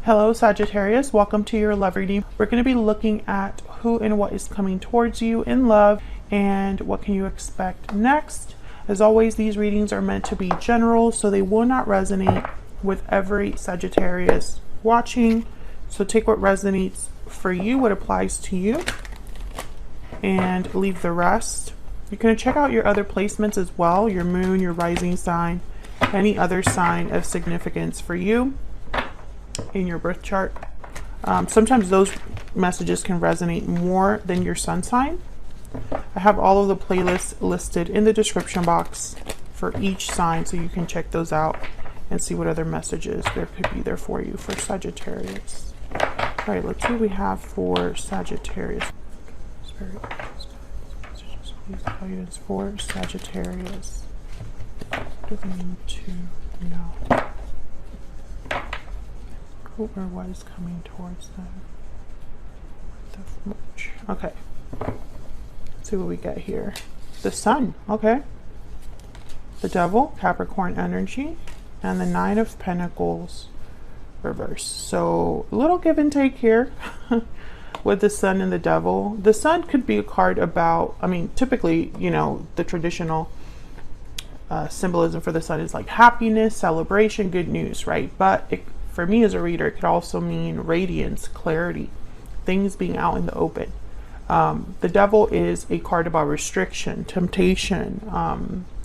Hello Sagittarius, welcome to your love reading. We're going to be looking at who and what is coming towards you in love and what can you expect next. As always, these readings are meant to be general, so they will not resonate with every Sagittarius watching. So take what resonates for you, what applies to you, and leave the rest. You're going to check out your other placements as well, your moon, your rising sign, any other sign of significance for you in your birth chart. Sometimes those messages can resonate more than your sun sign. I have all of the playlists listed in the description box for each sign, so you can check those out and see what other messages there could be there for you for Sagittarius. All right, let's see what we have for Sagittarius. Spirit, please guidance for Sagittarius. What do we need to know? Who or what is coming towards them? Okay. Let's see what we get here. The Sun. Okay. The Devil, Capricorn energy, and the Nine of Pentacles reverse. So a little give and take here with the Sun and the Devil. The Sun could be a card about, I mean, typically, you know, the traditional symbolism for the Sun is like happiness, celebration, good news, right? But for me as a reader, it could also mean radiance, clarity, things being out in the open. The Devil is a card about restriction, temptation,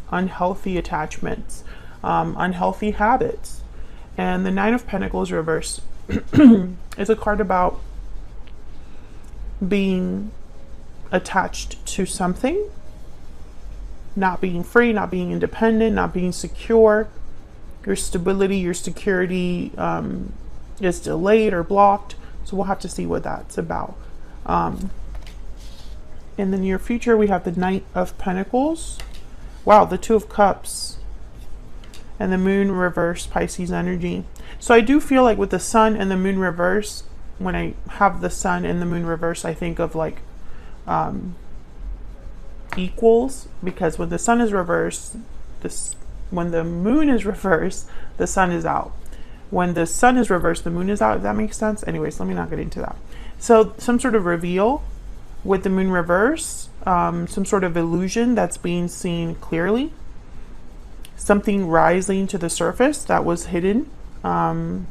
unhealthy attachments, unhealthy habits. And the Nine of Pentacles reverse is a card about being attached to something, not being free, not being independent, not being secure. Your stability, your security is delayed or blocked. So we'll have to see what that's about. In the near future, we have the Knight of Pentacles. Wow, the Two of Cups. And the Moon reverse, Pisces energy. So I do feel like with the Sun and the Moon reverse, when I have the Sun and the Moon reverse, I think of like equals. Because when the Sun is reversed, when the Moon is reversed, the Sun is out. When the Sun is reversed, the Moon is out, if that makes sense. Anyways, let me not get into that. So some sort of reveal with the Moon reverse, some sort of illusion that's being seen clearly, something rising to the surface that was hidden. And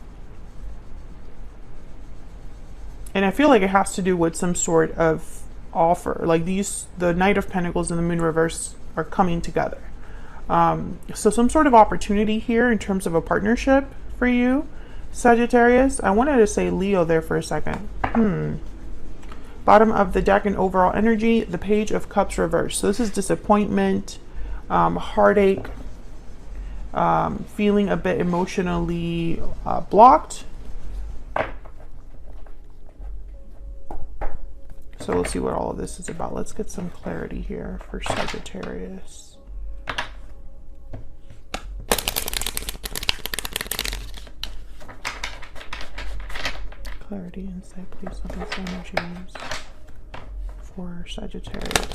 I feel like it has to do with some sort of offer. Like the Knight of Pentacles and the Moon reverse are coming together. So some sort of opportunity here in terms of a partnership for you, Sagittarius. I wanted to say Leo there for a second. Bottom of the deck and overall energy, the Page of Cups reverse. So this is disappointment, heartache, feeling a bit emotionally blocked. So let's see what all of this is about. Let's get some clarity here for Sagittarius. Clarity, insight, please, on these energies for Sagittarius.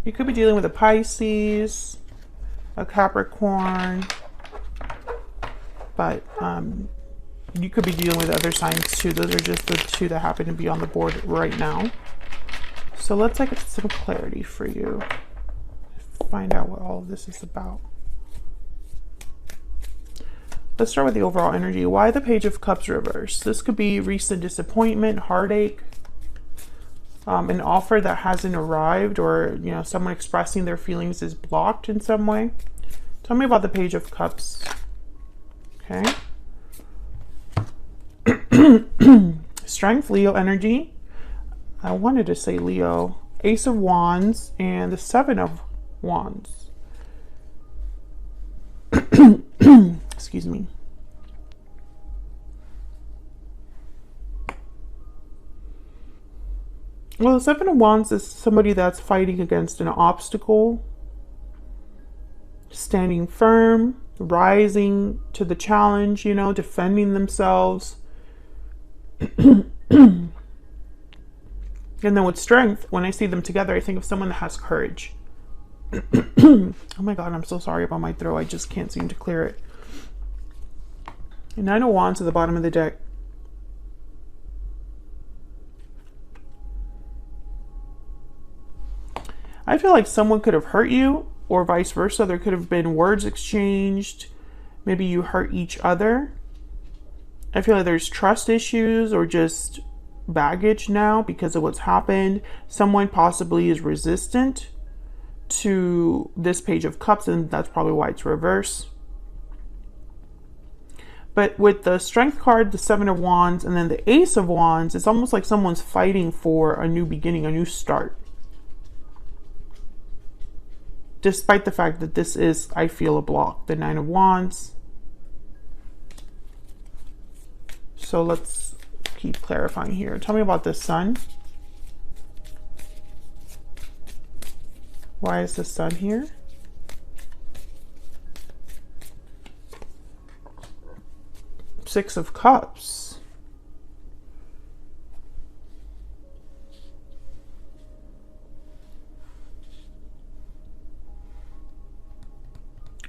You could be dealing with a Pisces, a Capricorn, but you could be dealing with other signs too. Those are just the two that happen to be on the board right now. So let's get some clarity for you. Find out what all of this is about. Let's start with the overall energy. Why the Page of Cups reverse? This could be recent disappointment, heartache, an offer that hasn't arrived, or you know, someone expressing their feelings is blocked in some way. Tell me about the Page of Cups. Okay. Strength, Leo energy. I wanted to say Leo. Ace of Wands and the Seven of Wands. Excuse me. Well, the Seven of Wands is somebody that's fighting against an obstacle, standing firm, rising to the challenge, you know, defending themselves. And then with strength, when I see them together, I think of someone that has courage. Oh my God, I'm so sorry about my throat. I just can't seem to clear it. Nine of Wands at the bottom of the deck. I feel like someone could have hurt you, or vice versa. There could have been words exchanged. Maybe you hurt each other. I feel like there's trust issues or just baggage now because of what's happened. Someone possibly is resistant to this Page of Cups, and that's probably why it's reverse. But with the Strength card, the Seven of Wands, and then the Ace of Wands, it's almost like someone's fighting for a new beginning, a new start. Despite the fact that this is, I feel, a block, the Nine of Wands. So let's keep clarifying here. Tell me about the Sun. Why is the Sun here? Six of Cups.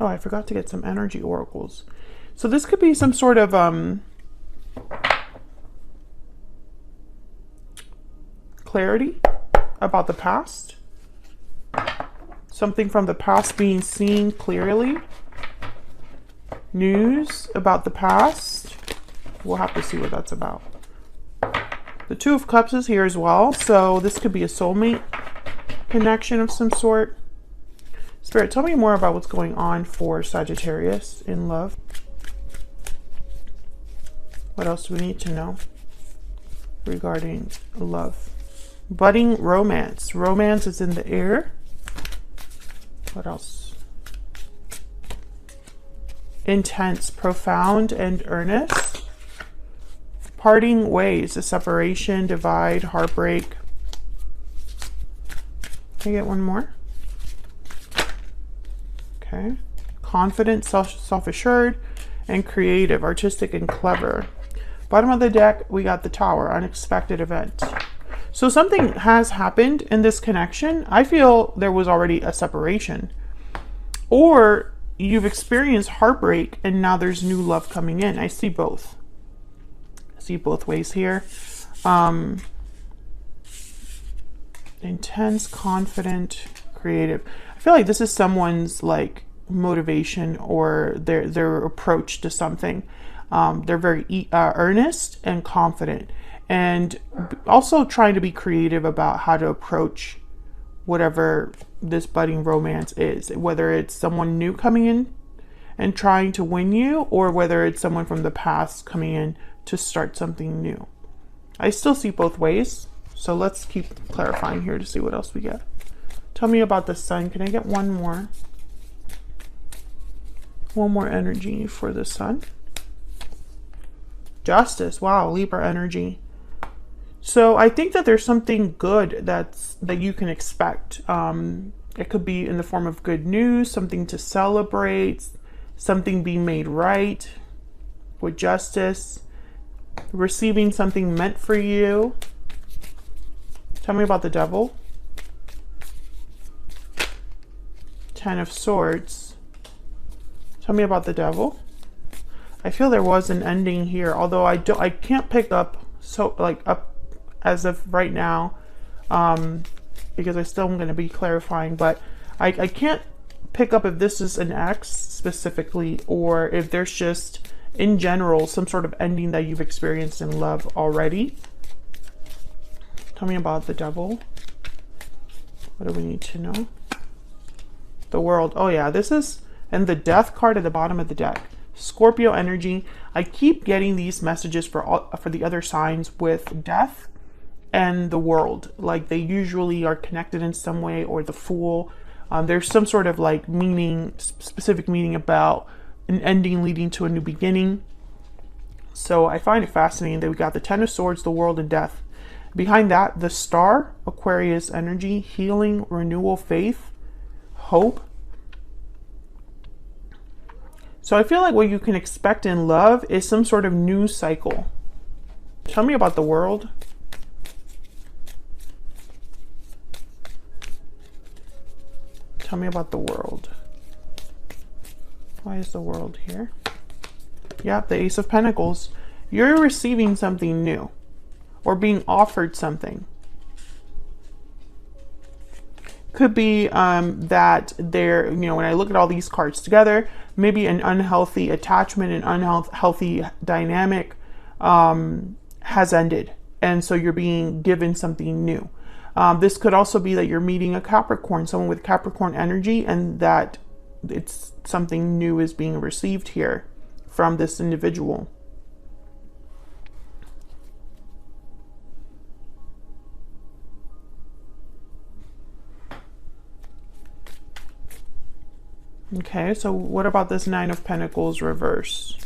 Oh, I forgot to get some energy oracles. So this could be some sort of clarity about the past. Something from the past being seen clearly. News about the past. We'll have to see what that's about. The Two of Cups is here as well. So this could be a soulmate connection of some sort. Spirit, tell me more about what's going on for Sagittarius in love. What else do we need to know regarding love? Budding romance. Romance is in the air. What else? Intense, profound, and earnest. Parting ways, a separation, divide, heartbreak. Can I get one more? Okay. Confident, self-assured, and creative, artistic, and clever. Bottom of the deck, we got the Tower, unexpected event. So something has happened in this connection. I feel there was already a separation. Or you've experienced heartbreak and now there's new love coming in. I see both. I see both ways here. Intense, confident, creative. I feel like this is someone's like motivation or their approach to something. They're very earnest and confident, and also trying to be creative about how to approach whatever this budding romance is, whether it's someone new coming in and trying to win you, or whether it's someone from the past coming in to start something new. I still see both ways, so let's keep clarifying here to see what else we get. Tell me about the Sun. Can I get one more? One more energy for the Sun. Justice. Wow, Libra energy. So I think that there's something good that you can expect. It could be in the form of good news, something to celebrate, something being made right with justice, receiving something meant for you. Tell me about the Devil. Ten of Swords. Tell me about the Devil. I feel there was an ending here, although I can't pick up up as of right now, because I still am going to be clarifying, but I can't pick up if this is an ex specifically, or if there's just in general some sort of ending that you've experienced in love already. Tell me about the Devil. What do we need to know? The World. Oh yeah, this is, and the Death card at the bottom of the deck. Scorpio energy. I keep getting these messages for the other signs with Death and the World. Like they usually are connected in some way, or the Fool. There's some sort of like meaning, specific meaning about an ending leading to a new beginning. So I find it fascinating that we got the Ten of Swords, the World, and Death. Behind that, the Star, Aquarius energy, healing, renewal, faith, hope. So I feel like what you can expect in love is some sort of new cycle. Tell me about the World. Tell me about the World. Why is the World here? Yeah, the Ace of Pentacles. You're receiving something new or being offered something. Could be that there, you know, when I look at all these cards together, maybe an unhealthy attachment, an unhealthy dynamic has ended. And so you're being given something new. This could also be that you're meeting a Capricorn, someone with Capricorn energy, and that it's something new is being received here from this individual. Okay, so what about this Nine of Pentacles reverse?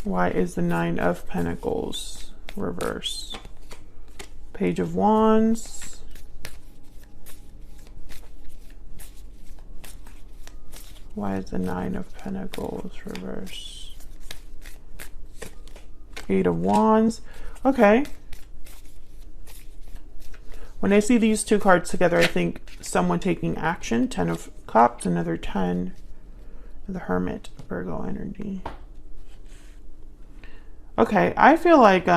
Why is the Nine of Pentacles reverse? Page of Wands. Why is the Nine of Pentacles reverse? Eight of Wands. Okay. When I see these two cards together, I think someone taking action. 10 of Cups, another 10. The Hermit, Virgo energy. Okay, I feel like,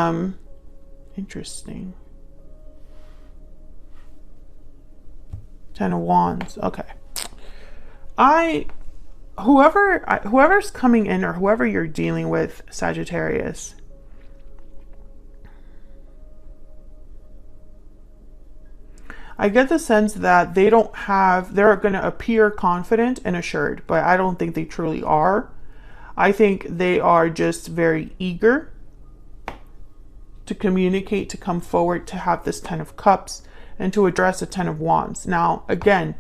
interesting. 10 of Wands, okay. Whoever's coming in, or whoever you're dealing with, Sagittarius, I get the sense that they're going to appear confident and assured, but I don't think they truly are. I think they are just very eager to communicate, to come forward, to have this 10 of Cups, and to address a 10 of Wands. Now, again,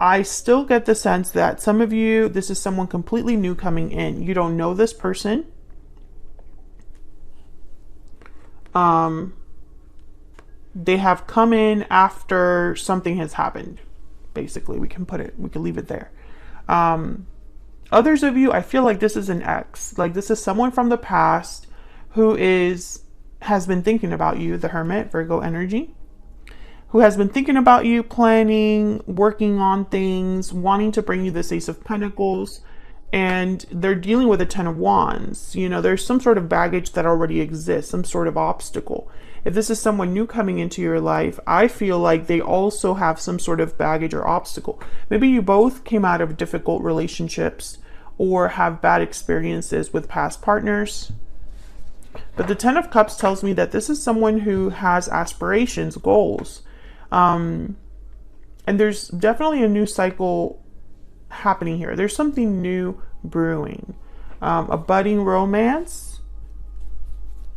I still get the sense that some of you, this is someone completely new coming in. You don't know this person. They have come in after something has happened. Basically, we can leave it there. Others of you, I feel like this is an ex. Like this is someone from the past who has been thinking about you, the Hermit, Virgo energy, who has been thinking about you, planning, working on things, wanting to bring you this Ace of Pentacles, and they're dealing with a 10 of Wands. You know, there's some sort of baggage that already exists, some sort of obstacle. If this is someone new coming into your life, I feel like they also have some sort of baggage or obstacle. Maybe you both came out of difficult relationships or have bad experiences with past partners. But the 10 of Cups tells me that this is someone who has aspirations, goals. And there's definitely a new cycle happening here. There's something new brewing. A budding romance.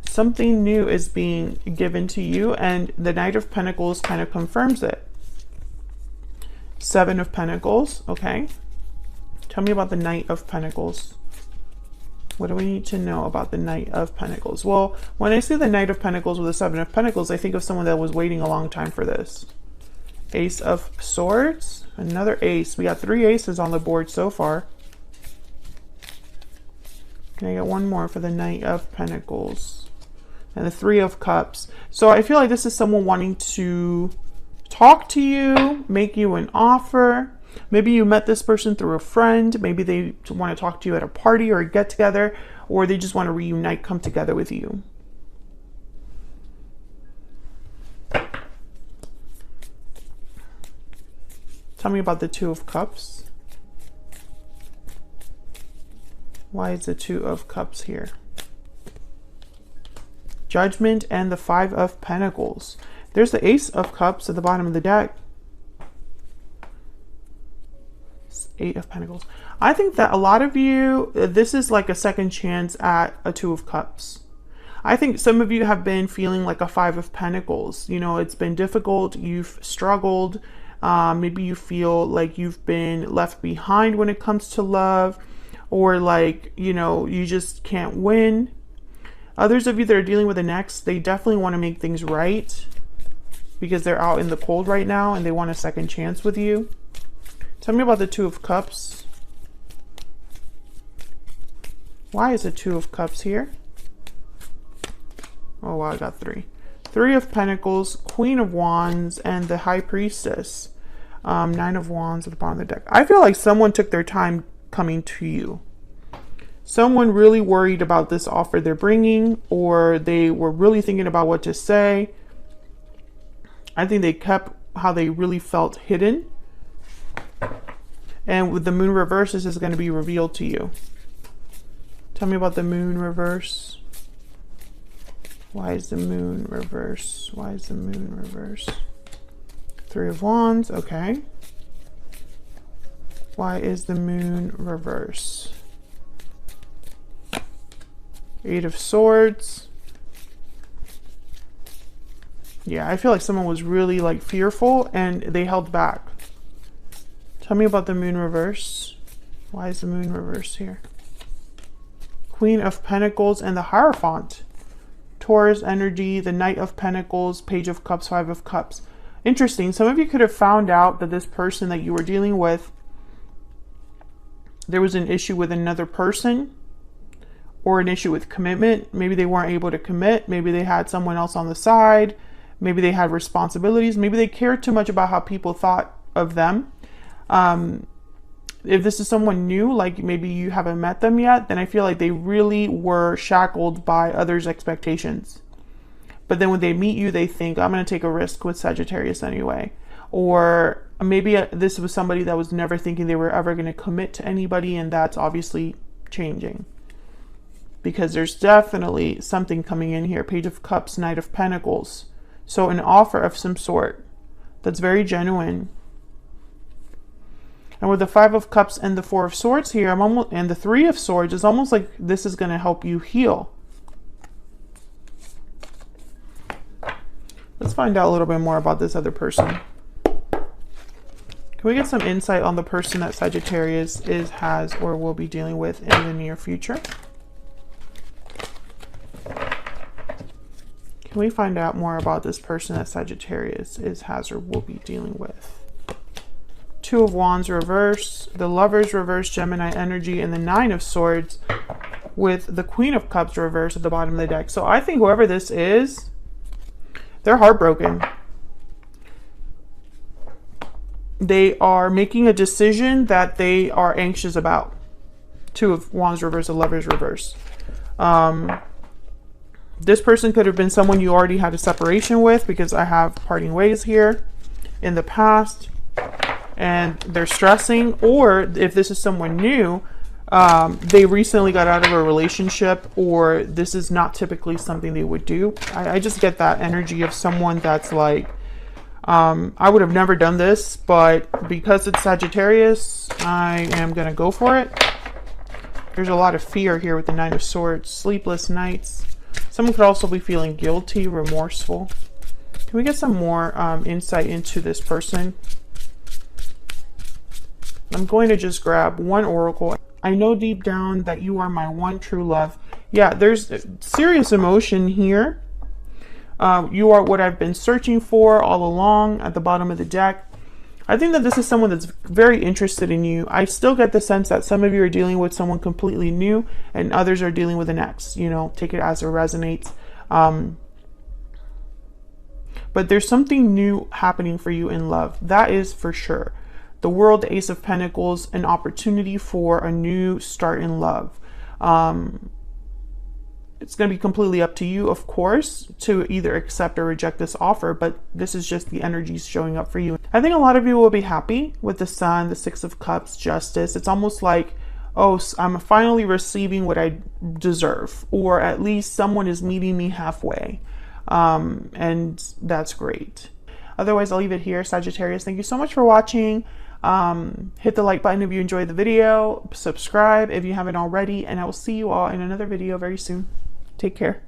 Something new is being given to you, and the Knight of Pentacles kind of confirms it. 7 of Pentacles, okay. Tell me about the Knight of Pentacles. What do we need to know about the Knight of Pentacles? Well, when I see the Knight of Pentacles with the 7 of Pentacles, I think of someone that was waiting a long time for this. Ace of Swords, another ace. We got 3 aces on the board so far. Can I get one more for the Knight of Pentacles? And the 3 of Cups. So I feel like this is someone wanting to talk to you, make you an offer. Maybe you met this person through a friend. Maybe they want to talk to you at a party or a get together, or they just want to reunite, come together with you. Tell me about the 2 of Cups. Why is the 2 of Cups here? Judgment and the 5 of Pentacles. There's the Ace of Cups at the bottom of the deck. 8 of Pentacles. I think that a lot of you, this is like a second chance at a 2 of Cups. I think some of you have been feeling like a 5 of Pentacles. You know, it's been difficult. You've struggled. Maybe you feel like you've been left behind when it comes to love, or like, you know, you just can't win. Others of you that are dealing with an ex, they definitely want to make things right because they're out in the cold right now and they want a second chance with you. Tell me about the 2 of Cups. Why is the 2 of Cups here? Oh wow, I got 3 Three of Pentacles, Queen of Wands, and the High Priestess. Nine of Wands at the bottom of the deck. I feel like someone took their time coming to you. Someone really worried about this offer they're bringing, or they were really thinking about what to say. I think they kept how they really felt hidden. And with the Moon reverse, this is going to be revealed to you. Tell me about the Moon reverse. Why is the Moon reverse? Why is the Moon reverse? Three of Wands, okay. Why is the Moon reverse? Eight of Swords. Yeah, I feel like someone was really like fearful and they held back. Tell me about the Moon reverse. Why is the Moon reverse here? Queen of Pentacles and the Hierophant. Taurus energy, the Knight of Pentacles, Page of Cups, Five of Cups. Interesting. Some of you could have found out that this person that you were dealing with, there was an issue with another person or an issue with commitment. Maybe they weren't able to commit. Maybe they had someone else on the side. Maybe they had responsibilities. Maybe they cared too much about how people thought of them. If this is someone new, like maybe you haven't met them yet, then I feel like they really were shackled by others' expectations. But then when they meet you, they think, I'm going to take a risk with Sagittarius anyway. Or maybe this was somebody that was never thinking they were ever going to commit to anybody, and that's obviously changing. Because there's definitely something coming in here. Page of Cups, Knight of Pentacles. So an offer of some sort that's very genuine. And with the Five of Cups and the Four of Swords here, and the Three of Swords, it's almost like this is going to help you heal. Let's find out a little bit more about this other person. Can we get some insight on the person that Sagittarius is, has, or will be dealing with in the near future? Can we find out more about this person that Sagittarius is, has, or will be dealing with? Two of Wands reverse, the Lovers reverse, Gemini energy, and the Nine of Swords with the Queen of Cups reverse at the bottom of the deck. So I think whoever this is, they're heartbroken. They are making a decision that they are anxious about. Two of Wands reverse, the Lovers reverse. This person could have been someone you already had a separation with, because I have parting ways here in the past. And they're stressing. Or if this is someone new, they recently got out of a relationship, or this is not typically something they would do. I just get that energy of someone that's like, I would have never done this, but because it's Sagittarius, I am going to go for it. There's a lot of fear here with the Nine of Swords, sleepless nights. Someone could also be feeling guilty, remorseful. Can we get some more insight into this person? I'm going to just grab one oracle. I know deep down that you are my one true love. Yeah, there's serious emotion here. You are what I've been searching for all along at the bottom of the deck. I think that this is someone that's very interested in you. I still get the sense that some of you are dealing with someone completely new and others are dealing with an ex. You know, take it as it resonates. But there's something new happening for you in love. That is for sure. The World, the Ace of Pentacles, an opportunity for a new start in love. It's going to be completely up to you, of course, to either accept or reject this offer, but this is just the energies showing up for you. I think a lot of you will be happy with the Sun, the Six of Cups, Justice. It's almost like, oh, I'm finally receiving what I deserve, or at least someone is meeting me halfway, and that's great. Otherwise, I'll leave it here. Sagittarius, thank you so much for watching. Hit the like button if you enjoyed the video, subscribe if you haven't already, and I will see you all in another video very soon. Take care.